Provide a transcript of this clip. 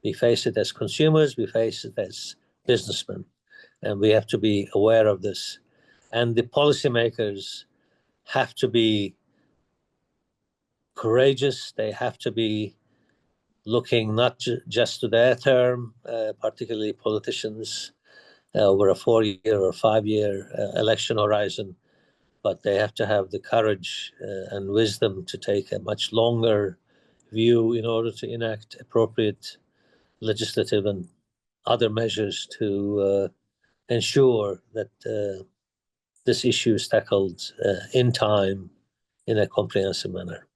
We face it as consumers, we face it as businessmen, and we have to be aware of this. And the policymakers have to be courageous. They have to be looking not just to their term, particularly politicians over a 4-year or 5-year election horizon, but they have to have the courage and wisdom to take a much longer view in order to enact appropriate legislative and other measures to ensure that this issue is tackled in time in a comprehensive manner.